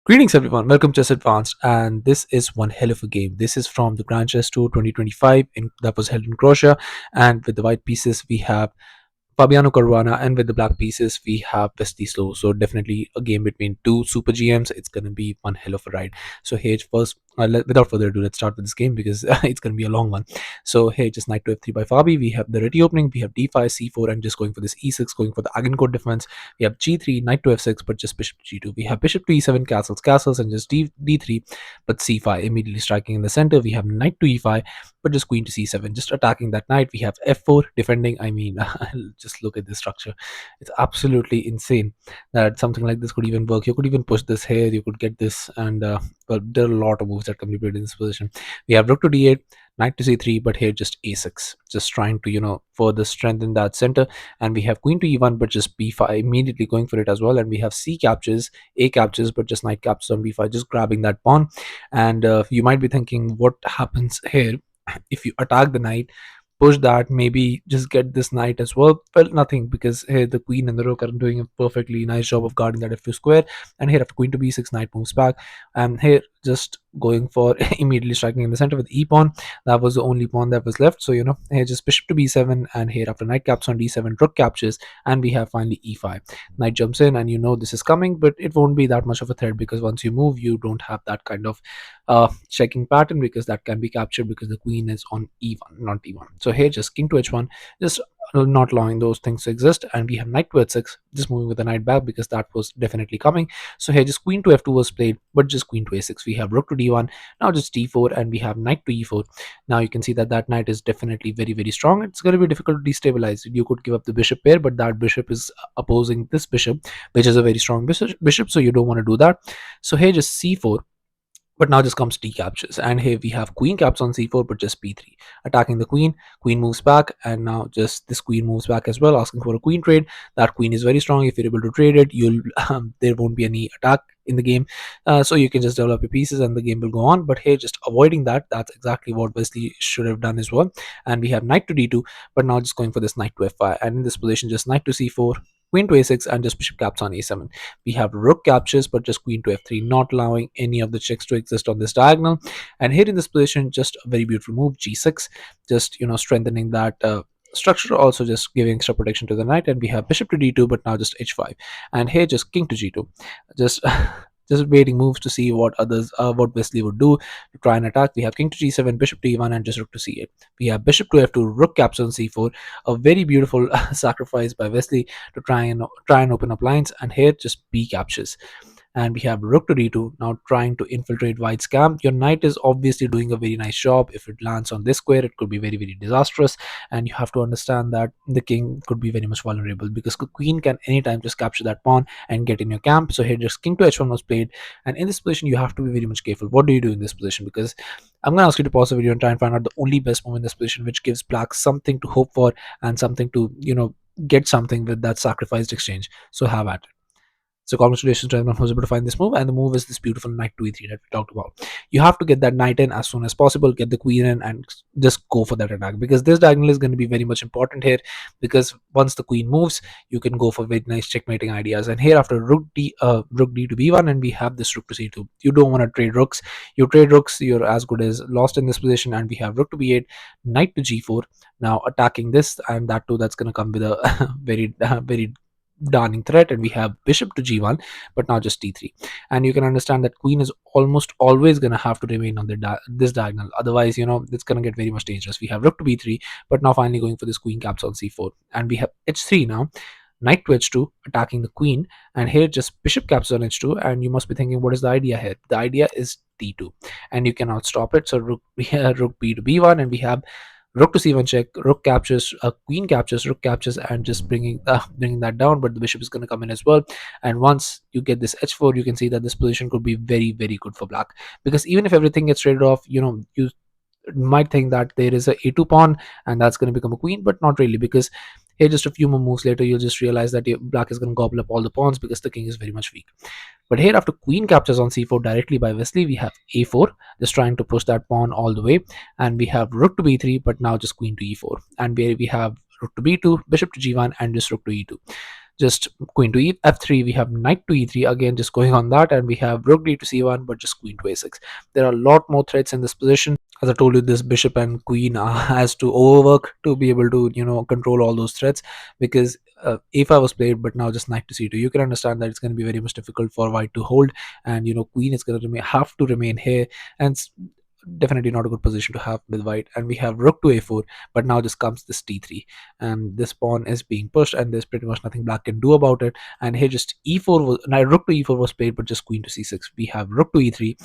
Greetings everyone, welcome to Chess Advanced, and this is one hell of a game. This is from the Grand Chess Tour 2025 that was held in Croatia, and with the white pieces we have Fabiano Caruana, and with the black pieces we have Wesley So. So definitely a game between two super GMs. It's gonna be one hell of a ride. So here first, without further ado, let's start with this game because it's gonna be a long one. So here, just knight to f3 by Fabi. We have the ready opening. We have d5, c4, and just going for this e6, going for the Agincourt defense. We have g3, knight to f6, but just bishop to g2. We have bishop to e7, castles, castles, and just d3, but c5 immediately striking in the center. We have knight to e5, but just queen to c7, just attacking that knight. We have f4 defending. I mean, just look at this structure. It's absolutely insane that something like this could even work. You could even push this here, you could get this, and well, there are a lot of moves that can be played in this position. We have rook to d8, knight to c3, but here just a6, just trying to further strengthen that center. And we have queen to e1, but just b5, immediately going for it as well. And we have c captures, a captures, but just knight captures on b5, just grabbing that pawn. And you might be thinking, what happens here if you attack the knight, push that, maybe just get this knight as well? Well, nothing, because here the queen and the rook are doing a perfectly nice job of guarding that f2 square. And here after queen to b6, knight moves back, and here just going for immediately striking in the center with e pawn. That was the only pawn that was left. So here just bishop to b7, and here after knight caps on d7, rook captures, and we have finally e5. Knight jumps in, and this is coming, but it won't be that much of a threat, because once you move, you don't have that kind of checking pattern, because that can be captured because the queen is on e1, not e1. So here just king to h1, just not allowing those things to exist. And we have knight to h6, just moving with the knight back, because that was definitely coming. So here just queen to f2 was played, but just queen to a6. We have rook to d1, now just d4, and we have knight to e4. Now you can see that that knight is definitely very, very strong. It's going to be difficult to destabilize. You could give up the bishop pair, but that bishop is opposing this bishop, which is a very strong bishop, so you don't want to do that. So here just c4, but now just comes d captures, and here we have queen caps on c4, but just b3, attacking the queen. Queen moves back, and now just this queen moves back as well, asking for a queen trade. That queen is very strong. If you're able to trade it, you'll there won't be any attack in the game, so you can just develop your pieces and the game will go on. But here just avoiding that, that's exactly what Wesley should have done as well. And we have knight to d2, but now just going for this knight to f5, and in this position just knight to c4, queen to a6, and just bishop caps on a7. We have rook captures, but just queen to f3, not allowing any of the checks to exist on this diagonal. And here in this position, just a very beautiful move, g6, just strengthening that structure, also just giving extra protection to the knight. And we have bishop to d2, but now just h5, and here just king to g2, just just waiting moves to see what what Wesley would do to try and attack. We have king to g7, bishop to e1, and just rook to c8. We have bishop to f2, rook caps on c4, a very beautiful sacrifice by Wesley to try and open up lines. And here just b captures, and we have rook to d2, now trying to infiltrate white's camp. Your knight is obviously doing a very nice job. If it lands on this square, it could be very, very disastrous, and you have to understand that the king could be very much vulnerable, because the queen can anytime just capture that pawn and get in your camp. So here just king to h1 was played, and in this position you have to be very much careful. What do you do in this position? Because I'm going to ask you to pause the video and try and find out the only best move in this position, which gives black something to hope for and something to get something with that sacrificed exchange. So have at it. So congratulations to everyone who's able to find this move, and the move is this beautiful knight to e3 that we talked about. You have to get that knight in as soon as possible, get the queen in, and just go for that attack, because this diagonal is going to be very much important here, because once the queen moves, you can go for very nice checkmating ideas. And here after rook d to b1, and we have this rook to c2. You don't want to trade rooks. You trade rooks, you're as good as lost in this position. And we have rook to b8, knight to g4, now attacking this, and that too, that's going to come with a very darning threat. And we have bishop to g1, but now just t3. And you can understand that queen is almost always going to have to remain on this diagonal, otherwise it's going to get very much dangerous. We have rook to b3, but now finally going for this queen caps on c4, and we have h3 now, knight to h2, attacking the queen. And here just bishop caps on h2, and you must be thinking, what is the idea here? The idea is d2, and you cannot stop it. So rook b to b1, and we have rook to c1 check, rook captures, queen captures, rook captures, and just bringing that down. But the bishop is going to come in as well. And once you get this h4, you can see that this position could be very, very good for black, because even if everything gets traded off, you might think that there is a a2 pawn and that's going to become a queen, but not really, because here just a few more moves later, you'll just realize that black is going to gobble up all the pawns, because the king is very much weak. But here after queen captures on c4 directly by Wesley, we have a4, just trying to push that pawn all the way. And we have rook to b3, but now just queen to e4. And we have rook to b2, bishop to g1, and just rook to e2. just queen to f3. We have knight to e3, again just going on that, and we have rook d to c1, but just queen to a6. There are a lot more threats in this position. As I told you, this bishop and queen has to overwork to be able to control all those threats, because a5 was played, but now just knight to c2. You can understand that it's going to be very much difficult for white to hold, and queen is going to have to remain here, and definitely not a good position to have with white. And we have rook to a4, but now just comes this t3, and this pawn is being pushed, and there's pretty much nothing black can do about it. And here just e4 was, now rook to e4 was played, but just queen to c6. We have rook to e3,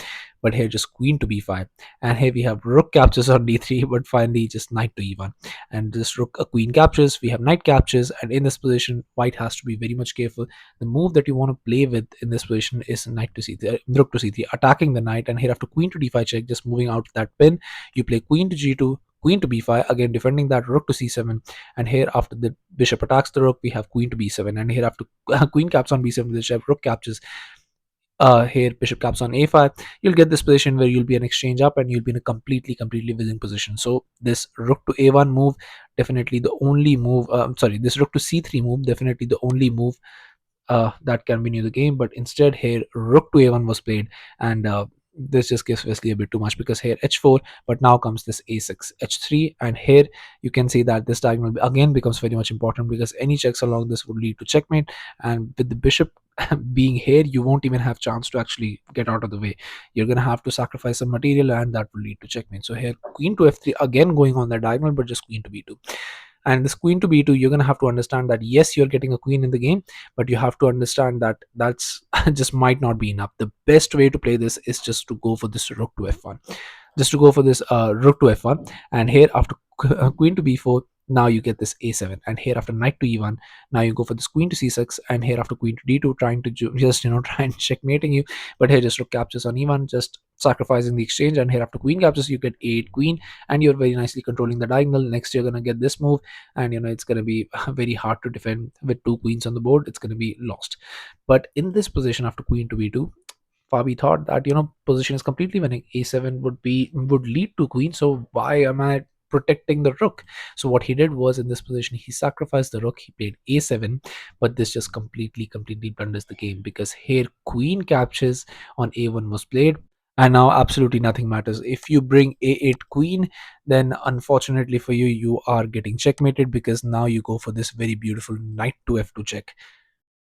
but here just queen to b5, and here we have rook captures on d3, but finally just knight to e1, and this rook a queen captures. We have knight captures, and in this position white has to be very much careful. The move that you want to play with in this position is knight to c3, rook to c3, attacking the knight, and here after queen to d5 check, just moving out that pin, you play queen to g2, queen to b5, again defending that rook to c7, and here after the bishop attacks the rook, we have queen to b7, and here after queen caps on b7, the bishop rook captures. Here bishop caps on a5. You'll get this position where you'll be an exchange up, and you'll be in a completely winning position. So this rook to a1 move, definitely the only move, sorry, this rook to c3 move, definitely the only move that can win you the game. But instead here rook to a1 was played, and this just gives Wesley a bit too much, because here h4, but now comes this a6 h3, and here you can see that this diagonal again becomes very much important, because any checks along this would lead to checkmate, and with the bishop being here, you won't even have chance to actually get out of the way. You're gonna have to sacrifice some material, and that will lead to checkmate. So here queen to f3, again going on the diagonal, but just queen to b2. And this queen to b2, you're going to have to understand that yes, you're getting a queen in the game, but you have to understand that that's just might not be enough. The best way to play this is just to go for this rook to f1, just to go for this rook to f1, and here after queen to b4, now you get this a7, and here after knight to e1, now you go for this queen to c6, and here after queen to d2, trying to just try and checkmating you. But here just rook captures on e1, just sacrificing the exchange, and here after queen captures, you get a8 queen, and you're very nicely controlling the diagonal. Next you're going to get this move, and it's going to be very hard to defend with two queens on the board. It's going to be lost. But in this position after queen to b2, Fabi thought that position is completely winning. A7 would lead to queen, so why am I protecting the rook? So what he did was, in this position he sacrificed the rook, he played a7, but this just completely blunders the game, because here queen captures on a1 was played, and now absolutely nothing matters. If you bring a8 queen, then unfortunately for you, you are getting checkmated, because now you go for this very beautiful knight to f2 check.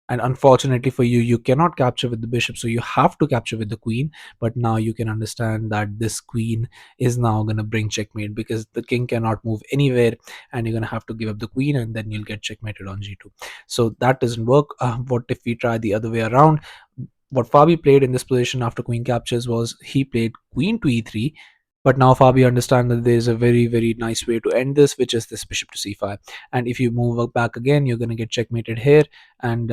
And unfortunately for you, you cannot capture with the bishop, so you have to capture with the queen. But now you can understand that this queen is now going to bring checkmate, because the king cannot move anywhere, and you're going to have to give up the queen, and then you'll get checkmated on g2. So that doesn't work. What if we try the other way around? What Fabi played in this position after queen captures was, he played queen to e3, but now Fabi understands that there's a very nice way to end this, which is this bishop to c5. And if you move back again, you're going to get checkmated here. And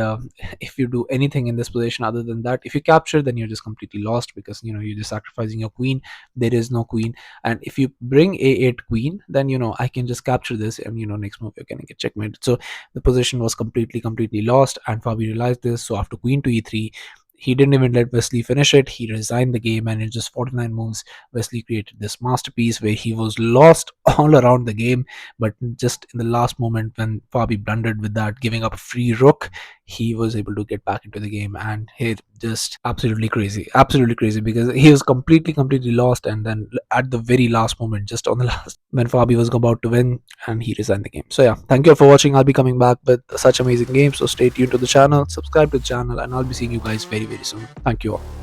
if you do anything in this position other than that, if you capture, then you're just completely lost, because you're just sacrificing your queen. There is no queen. And if you bring a8 queen, then I can just capture this, and next move you're going to get checkmated. So the position was completely lost, and Fabi realized this. So after queen to e3, he didn't even let Wesley finish it. He resigned the game, and in just 49 moves, Wesley created this masterpiece where he was lost all around the game. But just in the last moment, when Fabi blundered with that, giving up a free rook, he was able to get back into the game. And he just absolutely crazy, because he was completely lost. And then at the very last moment, just on the last, when Fabi was about to win, and he resigned the game. So yeah, thank you all for watching. I'll be coming back with such amazing games, so stay tuned to the channel, subscribe to the channel, and I'll be seeing you guys very soon. Thank you all.